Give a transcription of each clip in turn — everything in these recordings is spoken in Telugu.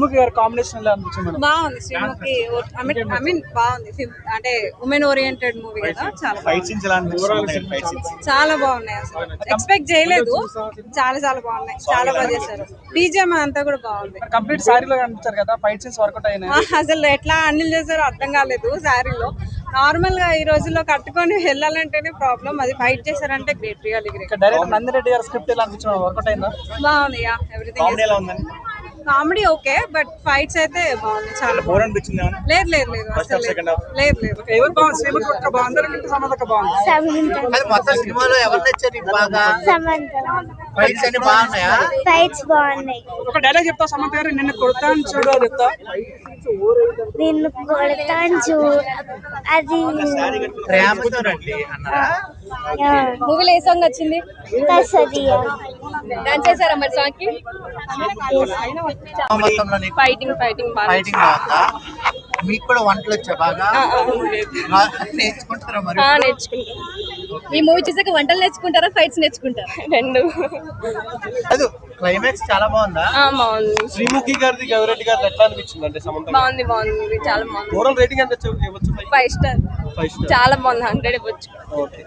గారి కాంబినేషన్ ఎలా అనిపించింది మేడం? బాగుంది శ్రీముఖి. ఐ మీన్ బాగుంది. అంటే ఉమెన్ ఓరియంటెడ్ మూవీ కదా. చాలా ఫైట్ సీన్స్ ఎలా అనిపించింది? చాలా బాగున్నాయి. అసలు ఎక్స్పెక్ట్ చేయలేదు. చాలా చాలా బాగున్నాయి. చాలా బాగా చేశారు. బీజిఎం అంతా కూడా బాగుంది. కంప్లీట్ సారీలో కనిపించారు కదా, ఫైట్ సీన్స్ వర్కౌట్ అయినాయి. అసలు ఎట్లా హ్యాండిల్ చేశారో అర్థం కాలేదు. శారీలో నార్మల్ గా ఈ రోజుల్లో కట్టుకొని వెళ్ళాలంటేనే ప్రాబ్లం. అది ఫైట్ చేశారంటే great, really great. Director Nandireddy గారి స్క్రిప్ట్ ఎలా అనిపించింది? వర్కౌట్ అయిందా? బాగుంది. Everything comedy okay, but fights అయితే బాగుంది. చాలా బోర్ అనిపించింది. లేదు లేదు లేదు అసలు లేదు లేదు. ఎవరు బాగుంది? శ్రీముఖి ఒక్క బాగుంది, సమంత బాగుంది. మొత్తం సినిమాలో ఎవరు నచ్చారు బాగా? ఫైట్స్ అన్ని బాగున్నాయా? ఫైట్స్ బాగున్నాయి. ఒక డైలాగ్ చెప్తా సమంత గారు, నిన్ను కొడతాను చూడు అని చెప్తా. నిన్ను కొడతాను చూడు, అది ప్రేమతో రండి అన్నారా? మూవీలో ఏ సాంగ్ వచ్చింది? డాన్స్ చేశారా మరి సాంగ్ కి? ఫైటింగ్ ఫైటింగ్ ఫైటింగ్ బాగుందా? మీకు కూడా వంటలు వచ్చా బాగా? నేర్చుకుంటారా మరి? నేర్చుకుంటాం. ఈ మూవీ చూసాక వంటలు నేర్చుకుంటారా, ఫైట్స్ నేర్చుకుంటారా? రెండు. క్లైమాక్స్ చాలా బాగుందా? బాగుంది. శ్రీముఖి గారిది గౌరెడ్డి గారిది ఎట్లా అనిపించింది? అంటే సమంత బాగుంది బాగుంది, చాలా బాగుంది. ఓవరాల్ రేటింగ్ ఎంత ఇవ్వచ్చు? 5 స్టార్. చాలా బాగుంది. 100 ఇవ్వచ్చు.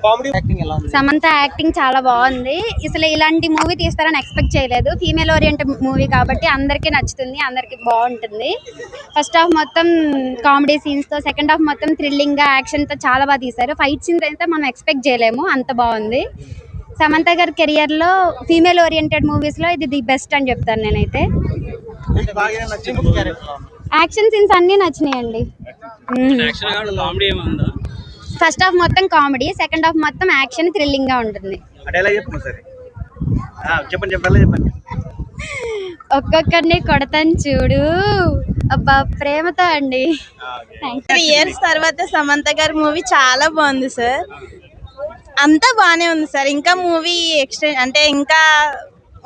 కామెడీ యాక్టింగ్ ఎలా ఉంది? సమంత యాక్టింగ్ చాలా బాగుంది. అసలు ఇలాంటి మూవీ తీస్తారని ఎక్స్పెక్ట్ చేయలేదు. ఫీమేల్ ఓరియంటెడ్ మూవీ కాబట్టి అందరికీ నచ్చుతుంది, అందరికి బాగుంటుంది. ఫస్ట్ హాఫ్ మొత్తం కామెడీ సీన్స్ తో, సెకండ్ హాఫ్ మొత్తం థ్రిల్లింగ్ గా యాక్షన్ తో చాలా బాగా తీశారు. ఫైట్ సీన్స్ అయితే మనం ఎక్స్పెక్ట్ చేయలేము, అంత బాగుంది. సమంత గారి కెరియర్ లో ఫీమేల్ ఓరియంటెడ్ మూవీస్ లో ఇది ది బెస్ట్ అని చెప్తాను నేనైతే. యాక్షన్ సీన్స్ అన్ని నచ్చినాయండి. ఫస్ట్ హాఫ్ మొత్తం కామెడీ, సెకండ్ హాఫ్ మొత్తం యాక్షన్ థ్రిల్లింగ్ గా ఉంటుంది. ఒక్కొక్కరిని కొడతాను చూడు, అబ్బా ప్రేమతో అండి. 3 years తర్వాత సమంత గారి మూవీ చాలా బాగుంది సార్. అంతా బాగానే ఉంది సార్. ఇంకా మూవీ ఎక్స్టెండ్ అంటే ఇంకా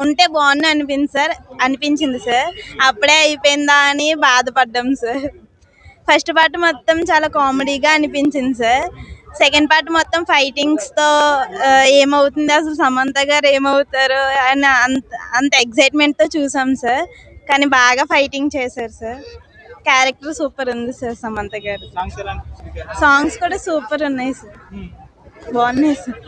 ఉంటే బాగుంది అనిపించింది సార్. అప్పుడే అయిపోయిందా అని బాధపడ్డాం సార్. ఫస్ట్ పార్ట్ మొత్తం చాలా కామెడీగా అనిపించింది సార్. సెకండ్ పార్ట్ మొత్తం ఫైటింగ్స్తో ఏమవుతుంది, అసలు సమంత గారు ఏమవుతారు అని అంత ఎగ్జైట్మెంట్తో చూసాం సార్. కానీ బాగా ఫైటింగ్ చేశారు సార్. క్యారెక్టర్ సూపర్ ఉంది సార్ సమంత గారు. సాంగ్స్ కూడా సూపర్ ఉన్నాయి సార్, బాగున్నాయి సార్.